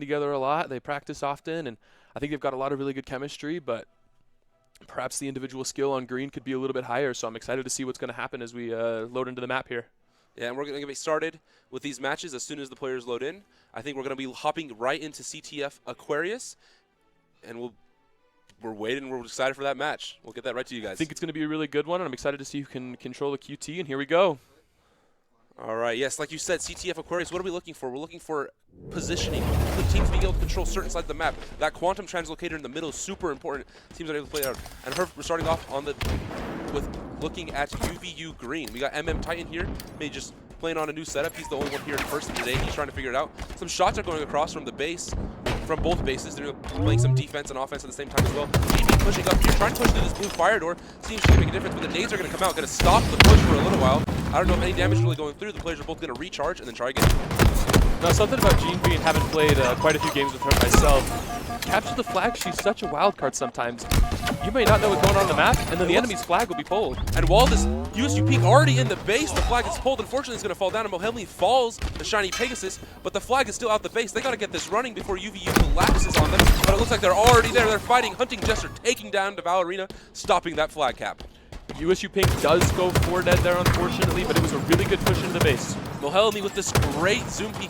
together a lot. They practice often, and I think they've got a lot of really good chemistry, but perhaps the individual skill on green could be a little bit higher, so I'm excited to see what's going to happen as we load into the map here. Yeah, and we're going to get started with these matches as soon as the players load in. I think we're going to be hopping right into CTF Aquarius, and we're waiting. We're excited for that match. We'll get that right to you guys. I think it's going to be a really good one, and I'm excited to see who can control the QT, and here we go. All right, yes, like you said, CTF Aquarius, what are we looking for? We're looking for positioning, the teams being able to control certain sides of the map. That quantum translocator in the middle is super important. Teams are able to play it out. And we're starting off on with looking at UVU green. We got Titan here, maybe just playing on a new setup. He's the only one here in person today. He's trying to figure it out. Some shots are going across from the base, from both bases. They're playing some defense and offense at the same time as well. GB pushing up here, trying to push through this blue fire door. Seems to make a difference, but the nades are going to come out, going to stop the push for a little while. I don't know if any damage is really going through. The players are both going to recharge and then try again. Now, something about Jean Bean, having played quite a few games with her myself, capture the flag, she's such a wild card sometimes. You may not know what's going on the map, and then the enemy's flag will be pulled. And while this USU peak already in the base, the flag is pulled. Unfortunately, it's going to fall down, and Mohelmi falls the shiny Pegasus, but the flag is still out the base. They got to get this running before UVU collapses on them, but it looks like they're already there. They're fighting. Hunting Jester taking down the Ballerina, stopping that flag cap. USU Pink does go 4 dead there, unfortunately, but it was a really good push into the base. Mohelmi with this great zoom peek.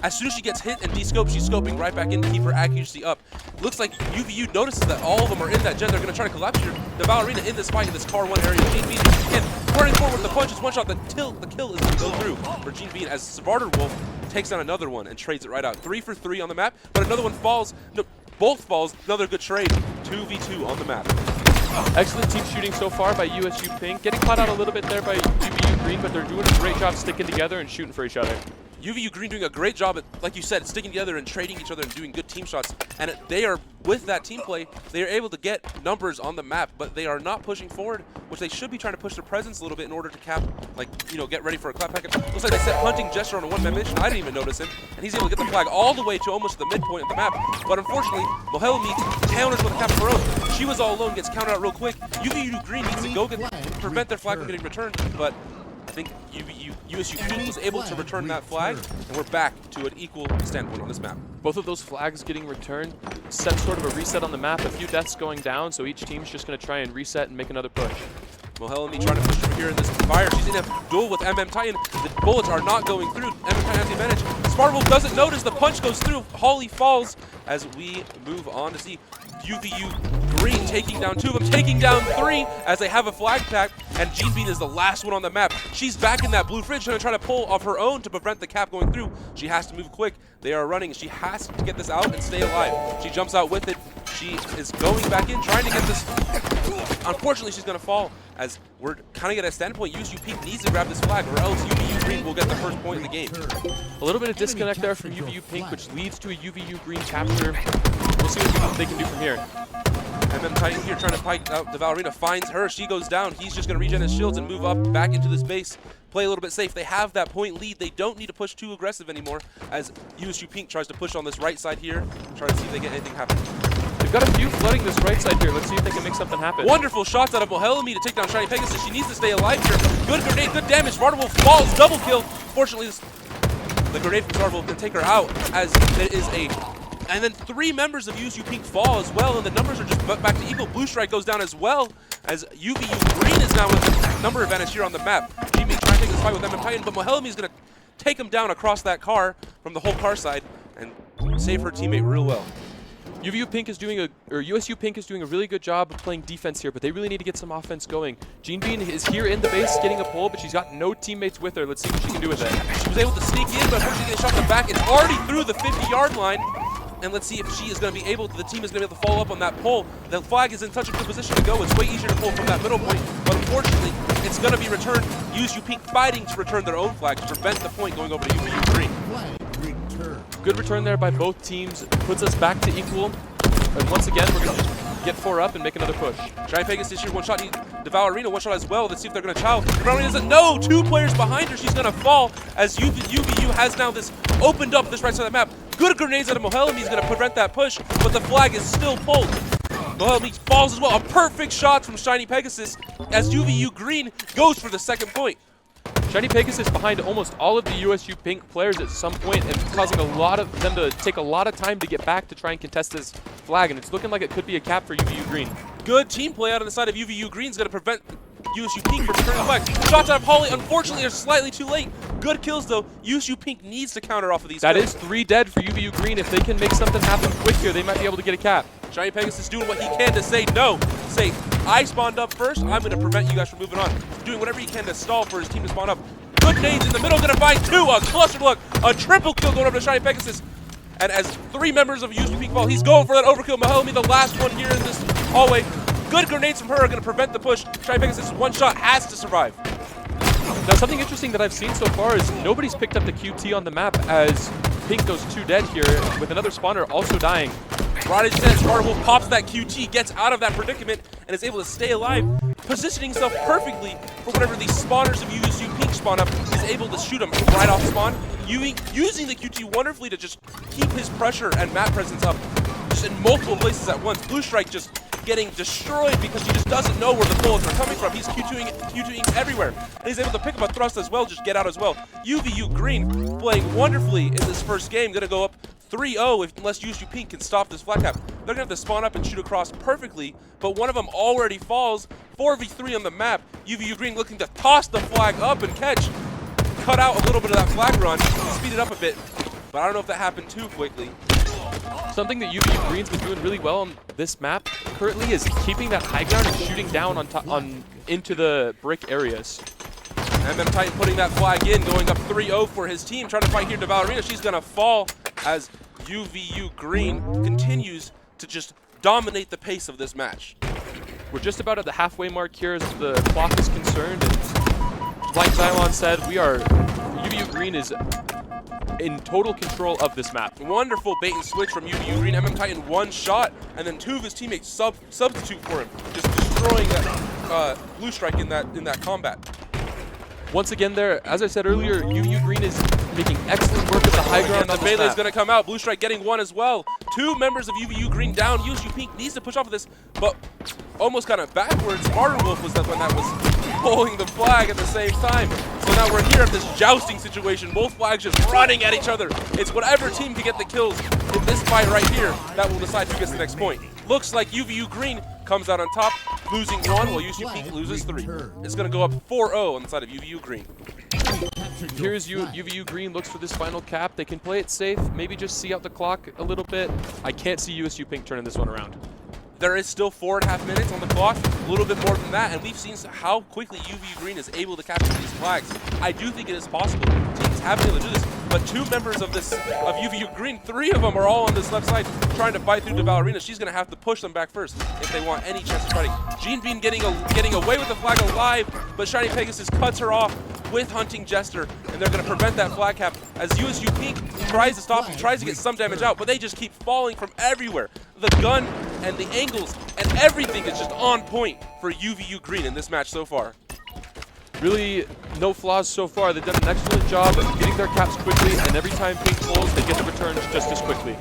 As soon as she gets hit and descoped, she's scoping right back in to keep her accuracy up. Looks like UVU notices that all of them are in that gen. They're going to try to collapse here. The Ballerina in this fight in this car 1 area. Jean Bean again running forward with the punches. One shot. The kill is going to go through for Jean Bean as Svarter Wolf takes down another one and trades it right out. 3 for 3 on the map, but another one falls. No, both falls. Another good trade. 2v2 on the map. Excellent team shooting so far by USU Pink. Getting caught out a little bit there by UVU Green, but they're doing a great job sticking together and shooting for each other. UVU Green doing a great job at, like you said, sticking together and trading each other and doing good team shots. And they are, with that team play, they are able to get numbers on the map, but they are not pushing forward, which they should be trying to push their presence a little bit in order to get ready for a clap package. Looks like they set Hunting Gesture on a 1-man mission. I didn't even notice him. And he's able to get the flag all the way to almost the midpoint of the map. But unfortunately, Mohelmi counters with a cap of her own. She was all alone, gets countered out real quick. UVU Green needs to go prevent their flag from getting returned, but I think USU Pink was able to return that flag, and we're back to an equal standpoint on this map. Both of those flags getting returned set sort of a reset on the map, a few deaths going down, so each team's just going to try and reset and make another push. Mohelmi trying to push through here in this fire. She's in a duel with Titan. The bullets are not going through. Titan has the advantage. Spartawolf doesn't notice. The punch goes through. Holly falls as we move on to see UVU Green taking down 2 of them, taking down 3 as they have a flag pack, and Jean Bean is the last one on the map. She's back in that blue fridge trying to pull off her own to prevent the cap going through. She has to move quick. They are running. She has to get this out and stay alive. She jumps out with it. She is going back in, trying to get this. Unfortunately, she's going to fall as we're kind of at a standpoint. USU Pink needs to grab this flag, or else UVU Green will get the first point in the game. A little bit of disconnect there from UVU Pink, which leads to a UVU Green capture. We'll see what they can do from here. Titan here trying to pike out. The Ballerina finds her. She goes down. He's just going to regen his shields and move up back into this base. Play a little bit safe. They have that point lead. They don't need to push too aggressive anymore as USU Pink tries to push on this right side here. Try to see if they get anything happen. They've got a few flooding this right side here. Let's see if they can make something happen. Wonderful shots out of Mohelmi to take down Shiny Pegasus. She needs to stay alive here. Good grenade, good damage. Svartawolf falls, double kill. Fortunately, the grenade from Svartawolf can take her out as there is a... And then 3 members of USU Pink fall as well, and the numbers are just back to equal. Blue Strike goes down as well as UVU Green is now with the number advantage here on the map. She may try to take this fight with Titan, but Mohelmi is going to take him down across that car from the whole car side and save her teammate real well. USU Pink is doing a really good job of playing defense here, but they really need to get some offense going. Jean Bean is here in the base getting a pull, but she's got no teammates with her. Let's see what she can do with it. She was able to sneak in, but unfortunately getting shot in the back. It's already through the 50-yard line. And let's see if she is going to be able to, the team is going to be able to follow up on that pull. The flag is in such a good position to go. It's way easier to pull from that middle point, but unfortunately, it's going to be returned. USU Pink fighting to return their own flag to prevent the point going over to UVU Green. Good return there by both teams. Puts us back to equal. And once again, we're going to get 4 up and make another push. Giant Pegasus here, 1 shot. The Ballerina, 1 shot as well. Let's see if they're going to chow. The Ballerina doesn't know. 2 players behind her. She's going to fall as UVU has now this opened up this right side of the map. Good grenades out of Mohelmi. He's going to prevent that push, but the flag is still pulled. Mohelmi falls as well. A perfect shot from Shiny Pegasus as UVU Green goes for the 2nd point. Shiny Pegasus behind almost all of the USU Pink players at some point and causing a lot of them to take a lot of time to get back to try and contest this flag, and it's looking like it could be a cap for UVU Green. Good team play out on the side of UVU Green is going to prevent USU Pink from returning the flag. Shots out of Holly, unfortunately, are slightly too late. Good kills, though. USU Pink needs to counter off of these That kills. is 3 dead for UVU Green. If they can make something happen quick here, they might be able to get a cap. Shiny Pegasus doing what he can to say no. Say, I spawned up first, I'm going to prevent you guys from moving on. Doing whatever he can to stall for his team to spawn up. Good nades in the middle, going to find 2. A cluster block, a triple kill going over to Shiny Pegasus. And as 3 members of USU Pink fall, he's going for that overkill. Mahelmi, the last one here in this hallway. Good grenades from her are going to prevent the push. Shiny Pegasus, one shot, has to survive. Now, something interesting that I've seen so far is nobody's picked up the QT on the map as Pink goes 2 dead here, with another spawner also dying. Rottage says Spartawolf pops that QT, gets out of that predicament, and is able to stay alive, positioning himself perfectly for whenever these spawners of USU Pink spawn up, is able to shoot him right off spawn, using the QT wonderfully to just keep his pressure and map presence up just in multiple places at once. Blue Strike just getting destroyed because he just doesn't know where the bullets are coming from. He's Q2ing everywhere. And he's able to pick up a thrust as well, just get out as well. UVU Green playing wonderfully in this first game, going to go up 3-0 unless USU Pink can stop this flag cap. They're going to have to spawn up and shoot across perfectly, but one of them already falls. 4v3 on the map. UVU Green looking to toss the flag up and catch. Cut out a little bit of that flag run, speed it up a bit, but I don't know if that happened too quickly. Something that UVU Green's been doing really well on this map currently is keeping that high ground and shooting down on into the brick areas. Titan putting that flag in, going up 3-0 for his team, trying to fight here to Ballerina. She's going to fall as UVU Green continues to just dominate the pace of this match. We're just about at the halfway mark here as the clock is concerned. And like Xylon said, UVU Green is in total control of this map. Wonderful bait and switch from UVU Green. Titan one shot, and then 2 of his teammates substitute for him, just destroying that Blue Strike in that combat. Once again there, as I said earlier, UVU Green is making excellent work at the high ground. And the melee is going to come out. Blue Strike getting 1 as well. 2 members of UVU Green down. USU Pink needs to push off of this, but almost kind of backwards. Spartawolf was the one that was pulling the flag at the same time. So now we're here at this jousting situation. Both flags just running at each other. It's whatever team can get the kills in this fight right here that will decide who gets the next point. Looks like UVU Green comes out on top, losing 1, while USU Pink loses 3. It's going to go up 4-0 on the side of UVU Green. Here's UVU Green looks for this final cap. They can play it safe, maybe just see out the clock a little bit. I can't see USU Pink turning this one around. There is still 4.5 minutes on the clock, a little bit more than that, and we've seen how quickly UVU Green is able to capture these flags. I do think it is possible. Teams have been able to do this, but 2 members of UVU Green, 3 of them are all on this left side trying to fight through to Ballerina. She's going to have to push them back first if they want any chance of fighting. Jean Bean getting away with the flag alive, but Shiny Pegasus cuts her off with Hunting Jester, and they're going to prevent that flag cap as USU Pink tries to stop and tries to get some damage out, but they just keep falling from everywhere. The gun and the angles and everything is just on point for UVU Green in this match so far. Really, no flaws so far. They've done an excellent job of getting their caps quickly, and every time Pink pulls, they get the returns just as quickly.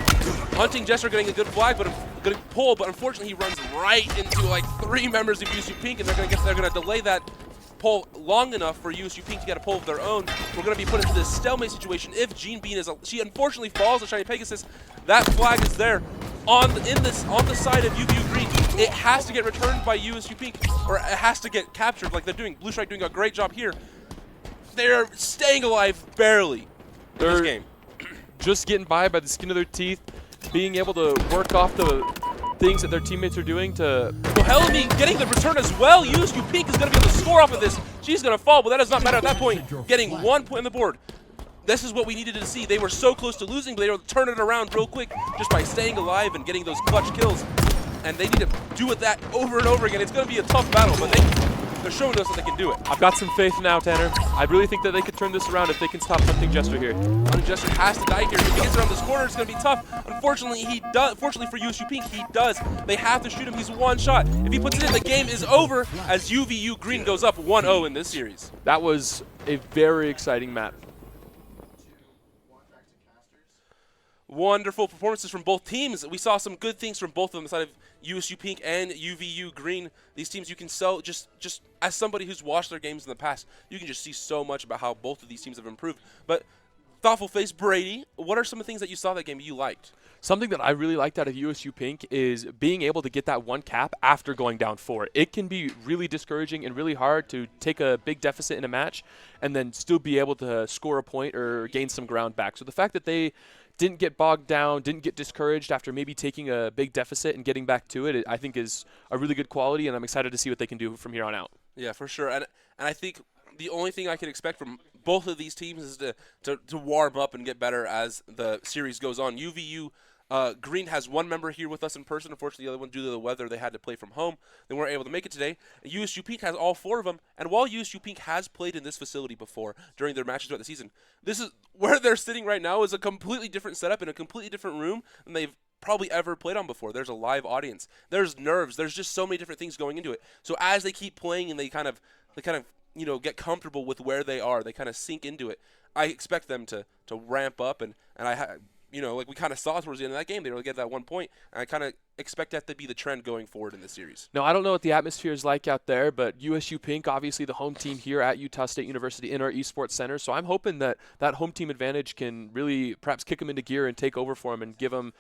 Hunting Jester getting a good flag, but a good pull, but unfortunately he runs right into like 3 members of USU Pink, and they're going to delay that pull long enough for USU Pink to get a pull of their own. We're going to be put into this stalemate situation if Jean Bean she unfortunately falls to Shiny Pegasus. That flag is there on the side of UVU Green. It has to get returned by USU Pink, or it has to get captured like they're doing. Blue Strike doing a great job here. They're staying alive barely in this game. Just getting by the skin of their teeth, being able to work off the things that their teammates are doing to... Helmy getting the return as well. USU Pink is going to be able to score off of this. She's going to fall, but that does not matter at that point. Getting 1 point on the board. This is what we needed to see. They were so close to losing, but they were able to turn it around real quick just by staying alive and getting those clutch kills. And they need to do it that over and over again. It's going to be a tough battle, but they're showing us that they can do it. I've got some faith now, Tanner. I really think that they could turn this around if they can stop Hunting Jester here. Hunting Jester has to die here. If he gets around this corner, it's going to be tough. Unfortunately, he does. Fortunately for USU Pink, he does. They have to shoot him. He's 1 shot. If he puts it in, the game is over as UVU Green goes up 1-0 in this series. That was a very exciting map. Wonderful performances from both teams. We saw some good things from both of them, the side of USU Pink and UVU Green. These teams you can sell, just as somebody who's watched their games in the past, you can just see so much about how both of these teams have improved. But Thoughtful Face, Brady, what are some of the things that you saw that game you liked? Something that I really liked out of USU Pink is being able to get that one cap after going down 4. It can be really discouraging and really hard to take a big deficit in a match and then still be able to score a point or gain some ground back. So the fact that they didn't get bogged down, didn't get discouraged after maybe taking a big deficit and getting back to it, I think is a really good quality, and I'm excited to see what they can do from here on out. Yeah, for sure. And I think the only thing I can expect from both of these teams is to warm up and get better as the series goes on. UVU Green has one member here with us in person. Unfortunately, the other one, due to the weather, they had to play from home. They weren't able to make it today. USU Pink has all 4 of them. And while USU Pink has played in this facility before during their matches throughout the season, this is where they're sitting right now is a completely different setup in a completely different room than they've probably ever played on before. There's a live audience. There's nerves. There's just so many different things going into it. So as they keep playing and they kind of get comfortable with where they are, they kind of sink into it. I expect them to ramp up, and like we kind of saw towards the end of that game, they were able to get that 1 point. And I kind of expect that to be the trend going forward in this series. Now, I don't know what the atmosphere is like out there, but USU Pink, obviously the home team here at Utah State University in our esports center. So I'm hoping that home team advantage can really perhaps kick them into gear and take over for them and give them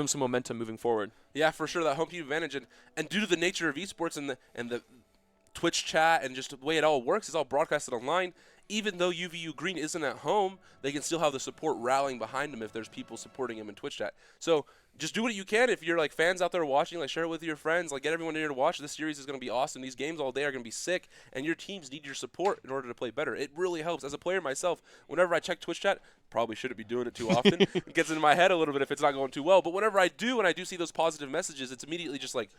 some momentum moving forward. Yeah, for sure, that home team advantage. And due to the nature of esports and the Twitch chat and just the way it all works, it's all broadcasted online. Even though UVU Green isn't at home, they can still have the support rallying behind them if there's people supporting them in Twitch chat. So just do what you can. If you're like fans out there watching, like share it with your friends, like get everyone in here to watch. This series is going to be awesome. These games all day are going to be sick, and your teams need your support in order to play better. It really helps. As a player myself, whenever I check Twitch chat, probably shouldn't be doing it too often. It gets into my head a little bit if it's not going too well. But whenever I do, and I do see those positive messages, it's immediately just like,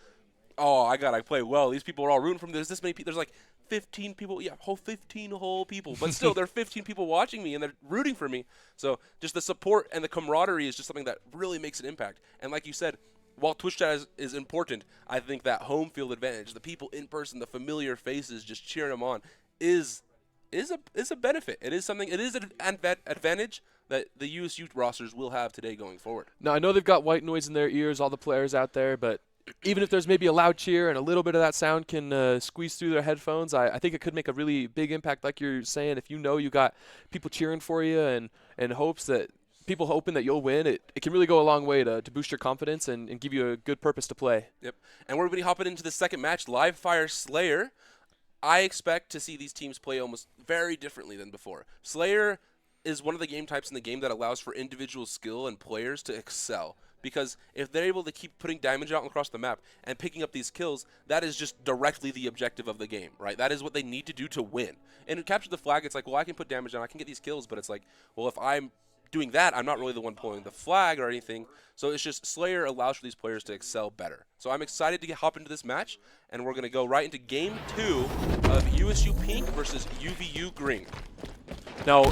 oh, I gotta play well. These people are all rooting for me. There's this many people. There's like 15 people. Yeah, 15 whole people. But still, there are 15 people watching me, and they're rooting for me. So just the support and the camaraderie is just something that really makes an impact. And like you said, while Twitch chat is important, I think that home field advantage, the people in person, the familiar faces just cheering them on, is a benefit. It is something. It is an advantage that the USU rosters will have today going forward. Now, I know they've got white noise in their ears, all the players out there, but even if there's maybe a loud cheer and a little bit of that sound can squeeze through their headphones, I think it could make a really big impact, like you're saying. If you got people cheering for you and people hoping that you'll win, it can really go a long way to boost your confidence and give you a good purpose to play. Yep. And we're going to be hopping into the second match, Live Fire Slayer. I expect to see these teams play almost very differently than before. Slayer is one of the game types in the game that allows for individual skill and players to excel. Because if they're able to keep putting damage out across the map and picking up these kills, that is just directly the objective of the game, right? That is what they need to do to win. And to capture the flag, it's like, well, I can put damage down, I can get these kills, but it's like, well, if I'm doing that, I'm not really the one pulling the flag or anything. So it's just Slayer allows for these players to excel better. So I'm excited to hop into this match, and we're going to go right into Game 2 of USU Pink versus UVU Green. Now,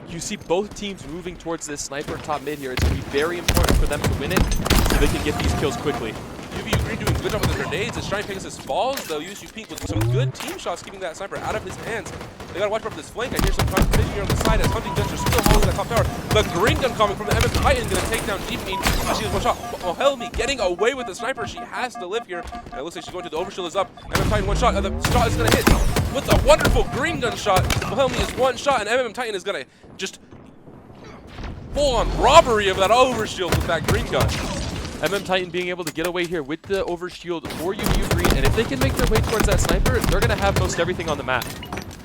you see both teams moving towards this sniper top mid here. It's going to be very important for them to win it so they can get these kills quickly. UVU Green doing a good job with the grenades as Shiny Pegasus falls, though USU Pink with some good team shots keeping that sniper out of his hands. They got to watch out for this flank. I hear some competition here on the side as Hunting Guns are still holding that top tower. The green gun coming from the MS Titan going to take down Deep Mean. She has one shot. Oh, Helmi getting away with the sniper. She has to live here. And it looks like she's going to the overshield is up. MS Titan one shot. The shot is going to hit with a wonderful green gun shot. Helmi is one shot, and MM Titan is going to just full-on robbery of that overshield with that green gun. MM Titan being able to get away here with the overshield for UVU Green, and if they can make their way towards that sniper, they're going to have most everything on the map.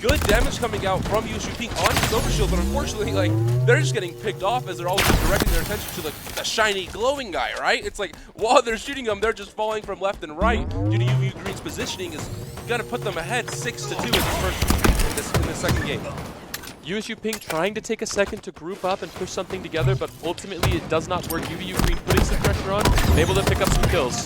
Good damage coming out from USU Pink on his overshield, but unfortunately, like, they're just getting picked off as they're all just directing their attention to the shiny glowing guy, right? It's like, while they're shooting them, they're just falling from left and right due to UVU Green's positioning is going to put them ahead 6-2 in this second game. USU Pink trying to take a second to group up and push something together, but ultimately it does not work. UVU Green putting some pressure on and able to pick up some kills.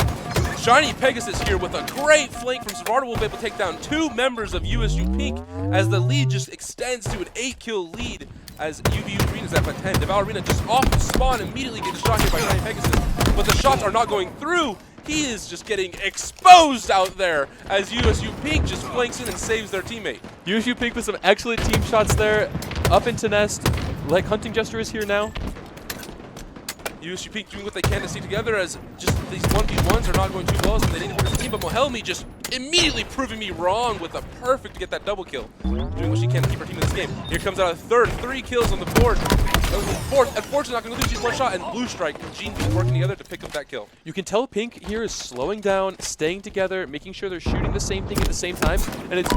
Shiny Pegasus here with a great flank from Savardo will be able to take down 2 members of USU Pink as the lead just extends to an 8-kill lead as UVU Green is at 10. Devalerina just off the spawn immediately gets shot here by Shiny Pegasus, but the shots are not going through. He is just getting exposed out there as USU Pink just flanks in and saves their teammate. USU Pink with some excellent team shots there, up into nest, like Hunting Jester is here now. USU Pink doing what they can to stay together as just these 1v1s are not going too well, so they need to work as a team. But Mohelmi just immediately proving me wrong with a perfect to get that double kill. Doing what she can to keep her team in this game. Here comes out a third, 3 kills on the board. Fourth, unfortunately not going to lose, she's one shot, and Blue Strike and Gene Bean working together to pick up that kill. You can tell Pink here is slowing down, staying together, making sure they're shooting the same thing at the same time, and it's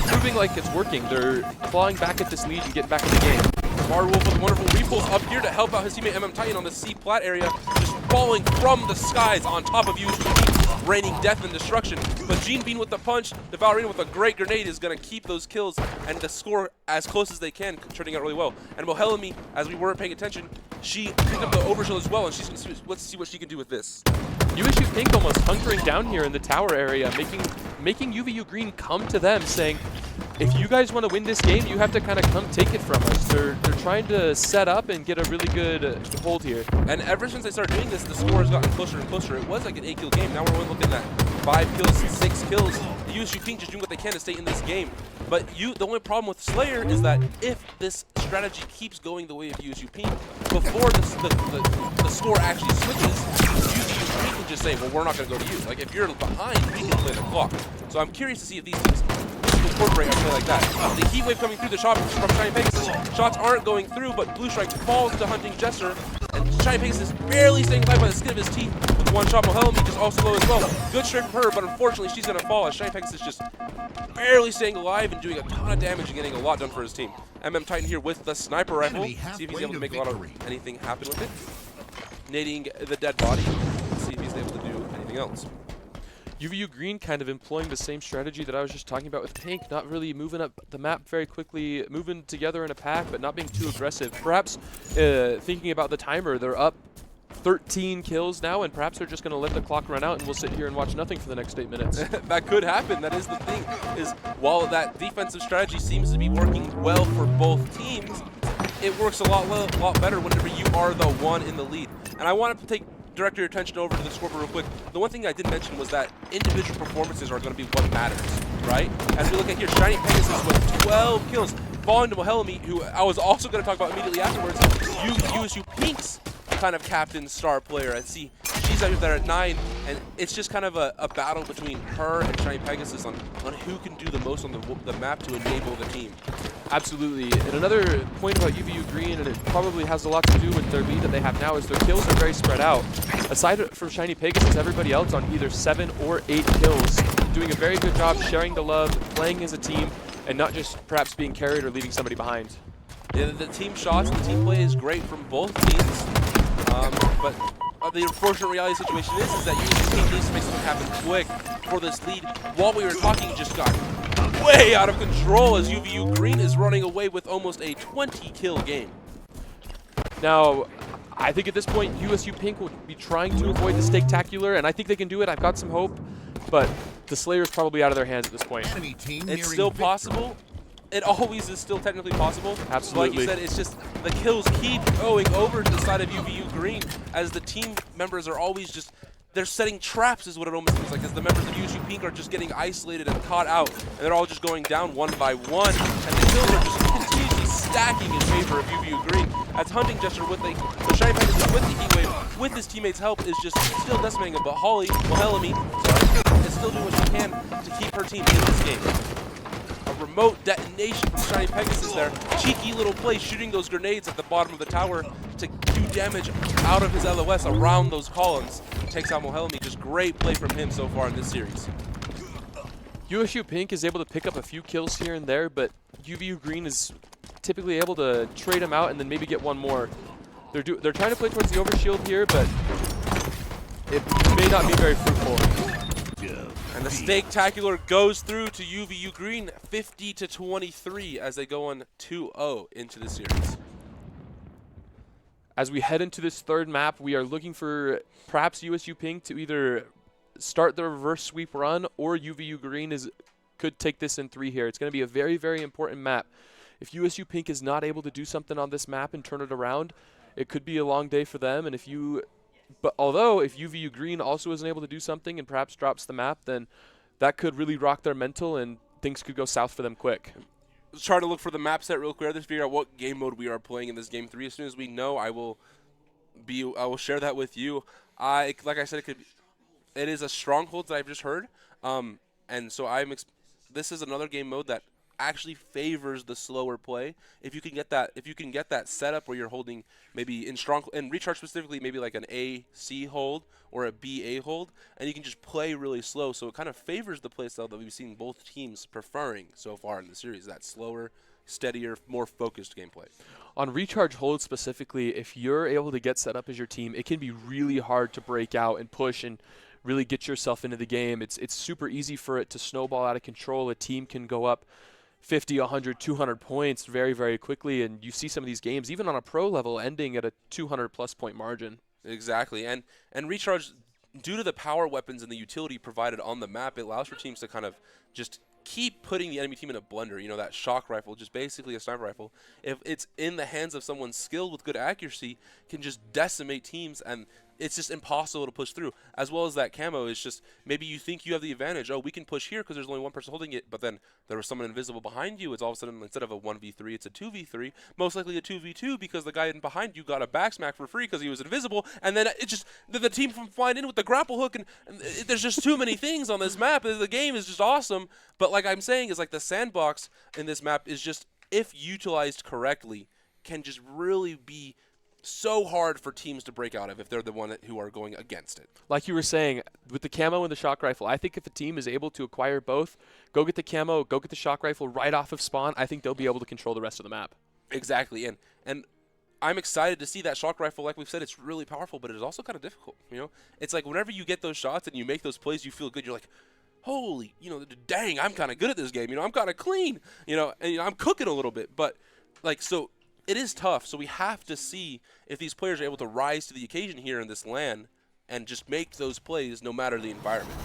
proving like it's working. They're clawing back at this lead and getting back in the game. Marwolf with wonderful repulse up here to help out his teammate MM Titan on the C plat area, just falling from the skies on top of USU Pink, raining death and destruction. But Gene Bean with the punch, Devalorina with a great grenade is going to keep those kills and the score as close as they can, turning out really well. And Mohelmi, as we weren't paying attention, she picked up the overshield as well, and let's see what she can do with this. USU Pink almost hunkering down here in the tower area, making UVU Green come to them, saying, if you guys want to win this game, you have to kind of come take it from us. They're trying to set up and get a really good hold here. And ever since they started doing this, the score has gotten closer and closer. It was like an 8-kill game. Now we're only looking at 5 kills, 6 kills. The USU Pink just doing what they can to stay in this game. But the only problem with Slayer is that if this strategy keeps going the way of USU Pink, before the score actually switches, USU Pink can just say, well, we're not going to go to you. Like, if you're behind, we can play the clock. So I'm curious to see if these teams incorporate a play like that. The heat wave coming through the shot from Shiny Pegasus. Shots aren't going through, but Blue Strike falls to Hunting Jester, and Shiny Pegasus barely staying alive by the skin of his teeth with one shot. Mohelmi just also low as well. Good strike from her, but unfortunately she's going to fall as Shiny Pegasus just barely staying alive and doing a ton of damage and getting a lot done for his team. MM Titan here with the sniper rifle. See if he's able to make a lot of anything happen with it. Nading the dead body. See if he's able to do anything else. UVU Green kind of employing the same strategy that I was just talking about with Pink, not really moving up the map very quickly, moving together in a pack, but not being too aggressive. Perhaps thinking about the timer, they're up 13 kills now, and perhaps they're just going to let the clock run out and we'll sit here and watch nothing for the next 8 minutes. That could happen. That is the thing, is while that defensive strategy seems to be working well for both teams, it works a lot better whenever you are the one in the lead. And I wanted to direct your attention over to the scoreboard real quick. The one thing I didn't mention was that individual performances are going to be what matters, right? As we look at here, Shiny Pegasus with 12 kills, falling to Mohelmi, who I was also going to talk about immediately afterwards, USU Pink's kind of captain star player. I see she's out there at 9, and it's just kind of a battle between her and Shiny Pegasus on who can do the most on the map to enable the team. Absolutely. And another point about UVU Green, and it probably has a lot to do with their lead that they have now, is their kills are very spread out. Aside from Shiny Pegasus, everybody else on either 7 or 8 kills, doing a very good job sharing the love, playing as a team, and not just perhaps being carried or leaving somebody behind. Yeah, the team shots and the team play is great from both teams, but the unfortunate reality situation is that USU Pink needs to make something happen quick for this lead. While we were talking, it just got way out of control as UVU Green is running away with almost a 20-kill game. Now, I think at this point, USU Pink will be trying to avoid the Steaktacular, and I think they can do it. I've got some hope, but the Slayer's probably out of their hands at this point. It's still possible. It always is still technically possible. Absolutely. Like you said, it's just the kills keep going over to the side of UVU Green as the team members are always just, they're setting traps is what it almost seems like, as the members of USU Pink are just getting isolated and caught out, and they're all just going down one by one, and the kills are just continuously stacking in favor of UVU Green, as Hunting Jester with the Shiny Pegasus with the Heat Wave, with his teammates' help, is just still decimating him, but Mohelmi is still doing what she can to keep her team in this game. A remote detonation from Shiny Pegasus there. Cheeky little play shooting those grenades at the bottom of the tower to do damage out of his LOS around those columns. Takes out Mohelmi. Just great play from him so far in this series. USU Pink is able to pick up a few kills here and there, but UVU Green is typically able to trade them out and then maybe get one more. They're trying to play towards the overshield here, but it may not be very fruitful. And the Steaktacular goes through to UVU Green 50-23 as they go on 2-0 into the series. As we head into this third map, we are looking for perhaps USU Pink to either start the reverse sweep run, or UVU Green could take this in 3 here. It's going to be a very, very important map. If USU Pink is not able to do something on this map and turn it around, it could be a long day for them. And if UVU Green also isn't able to do something and perhaps drops the map, then that could really rock their mental and things could go south for them quick. Let's try to look for the map set real quick. Let's figure out what game mode we are playing in this game 3. As soon as we know, I will I will share that with you. Like I said, it is a stronghold that I've just heard. And so this is another game mode that actually favors the slower play. If you can get that setup where you're holding maybe in recharge specifically maybe like an A-C hold or a B-A hold, and you can just play really slow. So it kind of favors the play style that we've seen both teams preferring so far in the series, that slower, steadier, more focused gameplay. On recharge hold specifically, if you're able to get set up as your team, it can be really hard to break out and push and really get yourself into the game. It's super easy for it to snowball out of control. A team can go up 50, 100, 200 points very, very quickly, and you see some of these games, even on a pro level, ending at a 200-plus point margin. Exactly, and recharge, due to the power weapons and the utility provided on the map, it allows for teams to kind of just keep putting the enemy team in a blender. You know, that shock rifle, just basically a sniper rifle, if it's in the hands of someone skilled with good accuracy, can just decimate teams, and it's just impossible to push through. As well as that camo is just, maybe you think you have the advantage. Oh, we can push here because there's only one person holding it, but then there was someone invisible behind you. It's all of a sudden, instead of a 1v3, it's a 2v3, most likely a 2v2 because the guy in behind you got a backsmack for free because he was invisible, and then it just, the team from flying in with the grapple hook, and there's just too many things on this map. The game is just awesome, but like I'm saying, is like the sandbox in this map is just, if utilized correctly, can just really be so hard for teams to break out of if they're the one who are going against it. Like you were saying, with the camo and the shock rifle, I think if a team is able to acquire both, go get the camo, go get the shock rifle right off of spawn, I think they'll be able to control the rest of the map. Exactly, and I'm excited to see that shock rifle. Like we've said, it's really powerful, but it is also kind of difficult. You know, it's like whenever you get those shots and you make those plays, you feel good. You're like, holy, you know, dang, I'm kind of good at this game. You know, I'm kind of clean. You know, and I'm cooking a little bit, but like so. It is tough, so we have to see if these players are able to rise to the occasion here in this LAN and just make those plays no matter the environment.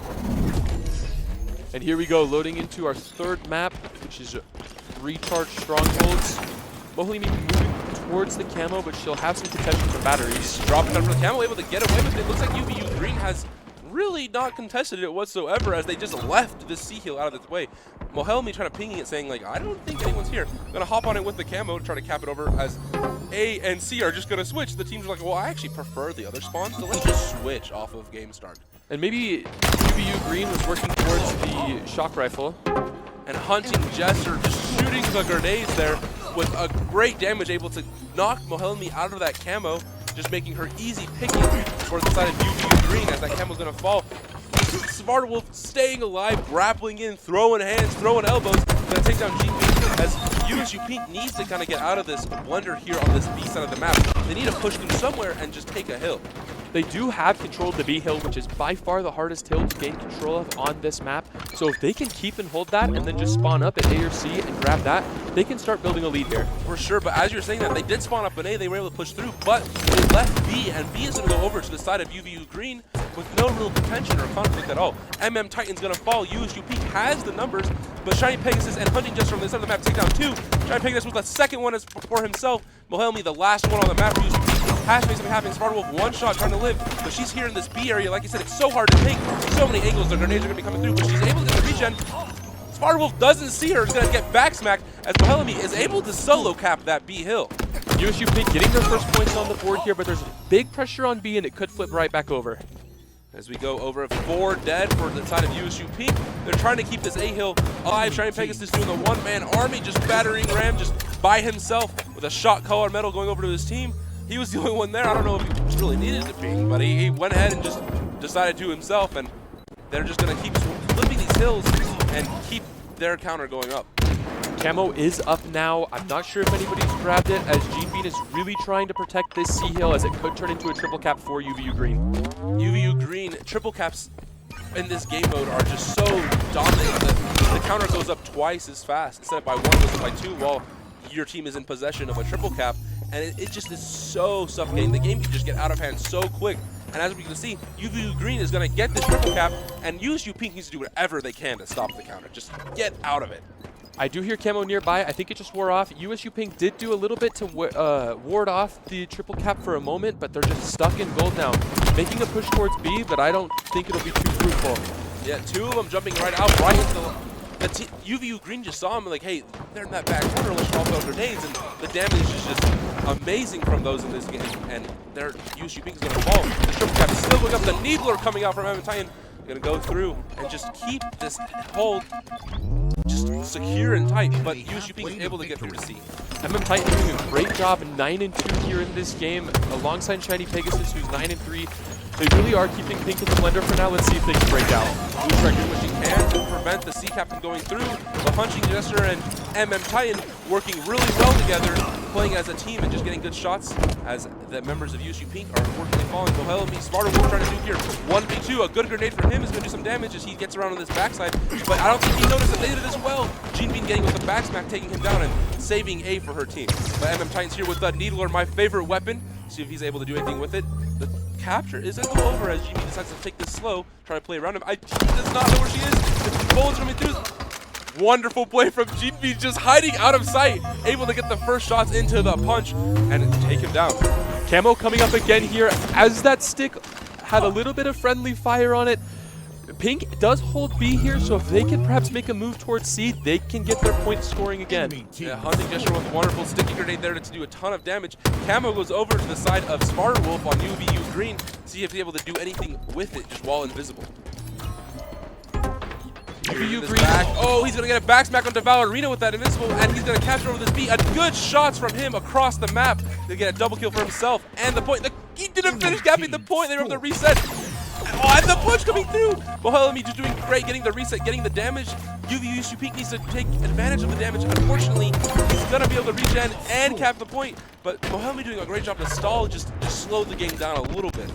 And here we go, loading into our third map, which is Recharge Strongholds. Mohalimi moving towards the camo, but she'll have some protection from batteries. Dropping down from the camo, able to get away with it. Looks like UVU Green has really not contested it whatsoever as they just left this C-Heal out of its way. Mohelmi trying to ping it, saying like, I don't think anyone's here. Gonna hop on it with the camo to try to cap it over as A and C are just gonna switch. The teams are like, well, I actually prefer the other spawns, so let's just switch off of game start. And maybe UVU Green was working towards the shock rifle. And Hunting Jester just shooting the grenades there with a great damage, able to knock Mohelmi out of that camo, just making her easy picking towards the side of UVU Green as that camo's gonna fall. Smarter Wolf staying alive, grappling in, throwing hands, throwing elbows, gonna take down GP as USU Pink needs to kind of get out of this blender here on this B side of the map. They need to push through somewhere and just take a hill. They do have control of the B hill, which is by far the hardest hill to gain control of on this map. So if they can keep and hold that and then just spawn up at A or C and grab that, they can start building a lead here. For sure, but as you're saying that, they did spawn up an A, they were able to push through, but they left B, and B is going to go over to the side of UVU Green with no real contention or conflict at all. Titan's going to fall. USU Pink has the numbers, but Shiny Pegasus and Hunting Jester from the side of the map take down two. Shiny Pegasus with the second one for himself. Mohelmi, the last one on the map for USU Pink, has to make something happen. Sparta Wolf one shot trying to live, but she's here in this B area. Like you said, it's so hard to take. So many angles, the grenades are going to be coming through, but she's able to get the regen. Sparta Wolf doesn't see her, is going to get backsmacked as Mohelmi is able to solo cap that B hill. USU Pink getting their first points on the board here, but there's big pressure on B and it could flip right back over. As we go over 4 dead for the side of USU Pink, they're trying to keep this A hill alive. Shiny Pegasus doing the one-man army, just battering Ram just by himself with a shot collar medal going over to his team. He was the only one there. I don't know if he really needed to ping, but he went ahead and just decided to himself, and they're just going to keep flipping these hills and keep their counter going up. Camo is up now. I'm not sure if anybody's grabbed it, as Gene Bean is really trying to protect this C hill, as it could turn into a triple cap for UVU Green. UVU Green triple caps in this game mode are just so dominant that the counter goes up twice as fast. Instead of by 1, it goes up by 2 while your team is in possession of a triple cap. And it just is so suffocating. The game can just get out of hand so quick. And as we can see, UVU Green is going to get this triple cap, and USU Pink needs to do whatever they can to stop the counter. Just get out of it. I do hear camo nearby. I think it just wore off. USU Pink did do a little bit to ward off the triple cap for a moment, but they're just stuck in gold now. Making a push towards B, but I don't think it'll be too fruitful. Yeah, 2 of them jumping right out, right into the UVU Green just saw him like, hey, they're in that back corner, let's drop those grenades, and the damage is just amazing from those in this game, and their USU Pink is going to fall. The triple cap is still going up. The Needler coming out from MM Titan. Going to go through and just keep this hold just secure and tight, but USU Pink is able to get through to C. MM Titan doing a great job, 9-2 here in this game, alongside Shiny Pegasus, who's 9-3. They really are keeping Pink in the blender for now. Let's see if they can break out. Blue Strike doing what she can to prevent the C Cap from going through. The Punching Gesture and MM Titan working really well together, playing as a team and just getting good shots as the members of USU Pink are unfortunately falling. Bohelmi, Smarter Wolf trying to do here 1v2. A good grenade for him is going to do some damage as he gets around on this backside, but I don't think he noticed that they did it as well. Jean Bean getting with the back smack, taking him down and saving A for her team. But MM Titan's here with the Needler, my favorite weapon. See if he's able to do anything with it. The capture is going to go over as Jimmy decides to take this slow, try to play around him. She does not know where she is. The bullets coming through. Wonderful play from Jinbi, just hiding out of sight, able to get the first shots into the punch and take him down. Camo coming up again here as that stick had a little bit of friendly fire on it. Pink does hold B here, so if they can perhaps make a move towards C, they can get their point scoring again. Yeah, Hunting Gesture with a wonderful sticky grenade there to do a ton of damage. Camo goes over to the side of Smarter Wolf on UVU Green, see if he's able to do anything with it just while invisible. UVU Green. Oh, he's going to get a back smack onto Valerina with that invincible, and he's going to capture over this B. A good shots from him across the map to get a double kill for himself. And the point, he didn't finish capping the point, they were able to reset. Oh, and the punch coming through! Bohelmi just doing great, getting the reset, getting the damage. UVU Peak needs to take advantage of the damage. Unfortunately, he's going to be able to regen and cap the point, but Bohelmi doing a great job to stall, just slow the game down a little bit.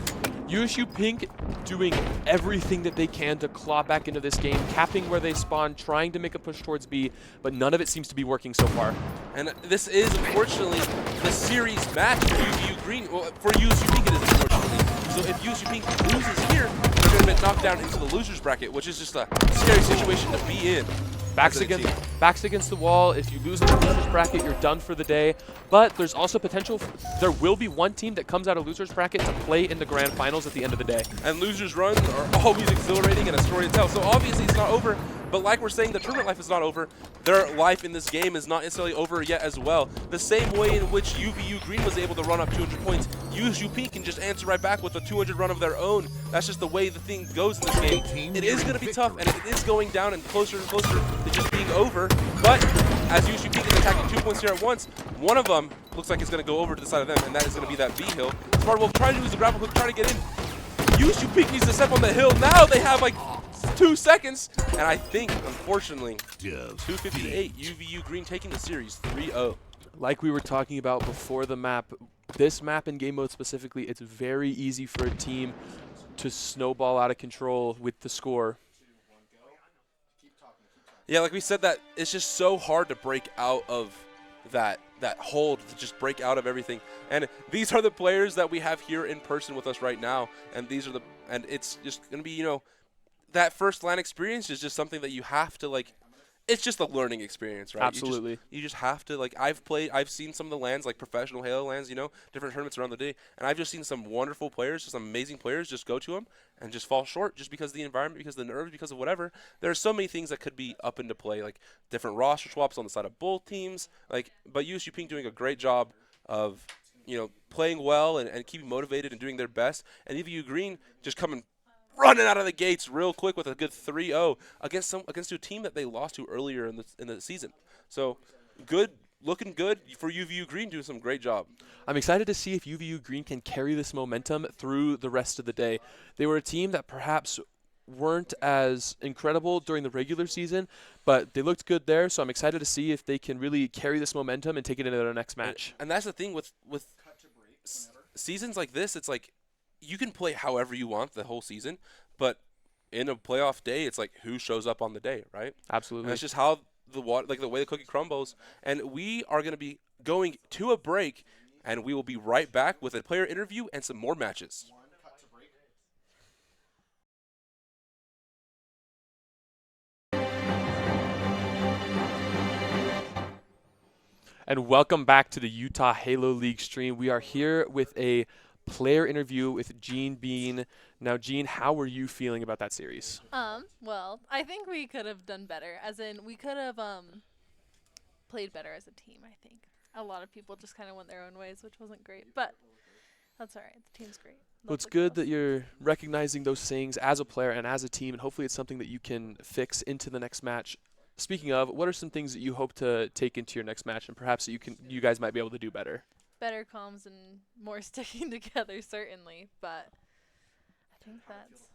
USU Pink doing everything that they can to claw back into this game, capping where they spawn, trying to make a push towards B, but none of it seems to be working so far. And this is, unfortunately, the series match for UVU Green. Well, for USU Pink it is, unfortunately. So if USU Pink loses here, they're going to get knocked down into the loser's bracket, which is just a scary situation to be in. Backs against the wall. If you lose in the loser's bracket, you're done for the day. But there's also potential. There will be one team that comes out of loser's bracket to play in the grand finals at the end of the day. And losers' runs are always exhilarating and a story to tell. So obviously it's not over. But like we're saying, the tournament life is not over. Their life in this game is not necessarily over yet as well. The same way in which UVU Green was able to run up 200 points, USU Pink can just answer right back with a 200 run of their own. That's just the way the thing goes in this game. It is going to be tough, and it is going down and closer to just being over. But as USU Pink is attacking 2 points here at once, one of them looks like it's going to go over to the side of them, and that is going to be that B hill. Smart Wolf trying to use the grapple hook, trying to get in. USU Pink needs to step on the hill. Now they have like 2 seconds, and I think, unfortunately, 258, UVU Green taking the series 3-0. Like we were talking about before the map, this map in game mode specifically, it's very easy for a team to snowball out of control with the score. Yeah, like we said, that it's just so hard to break out of that hold, to just break out of everything. And these are the players that we have here in person with us right now, and and it's just going to be, you know, that first LAN experience is just something that you have to, like, it's just a learning experience, right? Absolutely. You just have to, like, I've seen some of the LANs, like professional Halo LANs, you know, different tournaments around the day, and I've just seen some wonderful players, some amazing players just go to them and just fall short just because of the environment, because of the nerves, because of whatever. There are so many things that could be up into play, like different roster swaps on the side of both teams, like, but USU Pink doing a great job of, you know, playing well and keeping motivated and doing their best, and UVU Green just running out of the gates real quick with a good 3-0 against a team that they lost to earlier in the season. So looking good for UVU Green, doing some great job. I'm excited to see if UVU Green can carry this momentum through the rest of the day. They were a team that perhaps weren't as incredible during the regular season, but they looked good there, so I'm excited to see if they can really carry this momentum and take it into their next match. And that's the thing with seasons like this, it's like, you can play however you want the whole season, but in a playoff day, it's like who shows up on the day, right? Absolutely. And that's just how the way the cookie crumbles. And we are going to be going to a break, and we will be right back with a player interview and some more matches. And welcome back to the Utah Halo League stream. We are here with a player interview with Jean Bean. Now, Jean, how were you feeling about that series? Well, I think we could have done better. As in, we could have played better as a team, I think. a lot of people just kind of went their own ways, which wasn't great. But that's all right. The team's great. Well, Love it's the good girls. that you're recognizing those things as a player and as a team, and hopefully it's something that you can fix into the next match. Speaking of, what are some things that you hope to take into your next match, and perhaps that you guys might be able to do better? Better comms and more sticking together, certainly. But I think that's.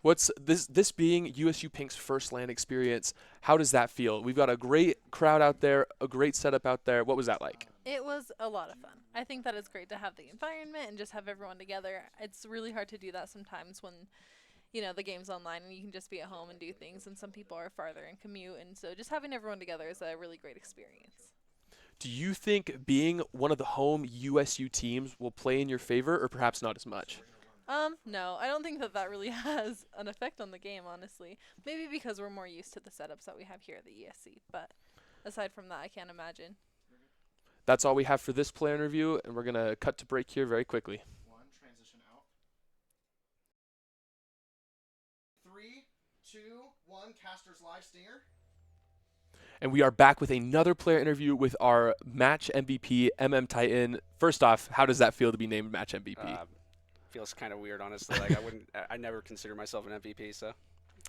What's this being USU Pink's first LAN experience? How does that feel? We've got a great crowd out there, a great setup out there. What was that like? It was a lot of fun. I think that it's great to have the environment and just have everyone together. It's really hard to do that sometimes when, the game's online and you can just be at home and do things, and some people are farther and commute, and so just having everyone together is a really great experience. Do you think being one of the home USU teams will play in your favor, or perhaps not as much? No, I don't think that really has an effect on the game, honestly. Maybe because we're more used to the setups that we have here at the ESC, but aside from that, I can't imagine. That's all we have for this player interview, and we're going to cut to break here very quickly. Transition out. 3, 2, 1, Casters live stinger. And we are back with another player interview with our match MVP, Titan. First off, how does that feel to be named match MVP? Feels kind of weird, honestly. Like I never consider myself an MVP. So.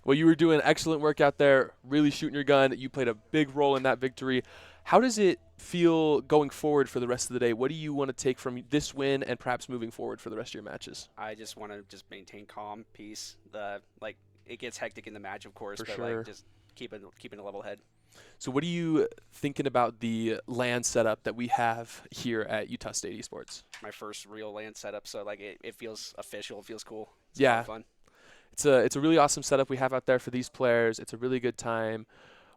Well, you were doing excellent work out there, really shooting your gun. You played a big role in that victory. How does it feel going forward for the rest of the day? What do you want to take from this win and perhaps moving forward for the rest of your matches? I just want to maintain calm, peace. It gets hectic in the match, of course, For but sure. just keeping a level head. So what are you thinking about the LAN setup that we have here at Utah State Esports? My first real LAN setup, so it feels official. It feels cool. It's Yeah. fun. It's a really awesome setup we have out there for these players. It's a really good time.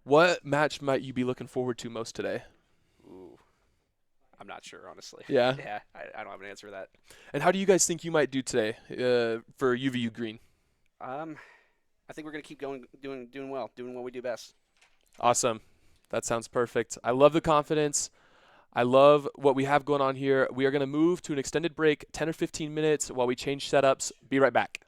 What match might you be looking forward to most today? Ooh, I'm not sure, honestly. Yeah? Yeah, I don't have an answer to that. And how do you guys think you might do today for UVU Green? I think we're gonna keep going, doing well, doing what we do best. Awesome. That sounds perfect. I love the confidence. I love what we have going on here. We are going to move to an extended break, 10 or 15 minutes while we change setups. Be right back.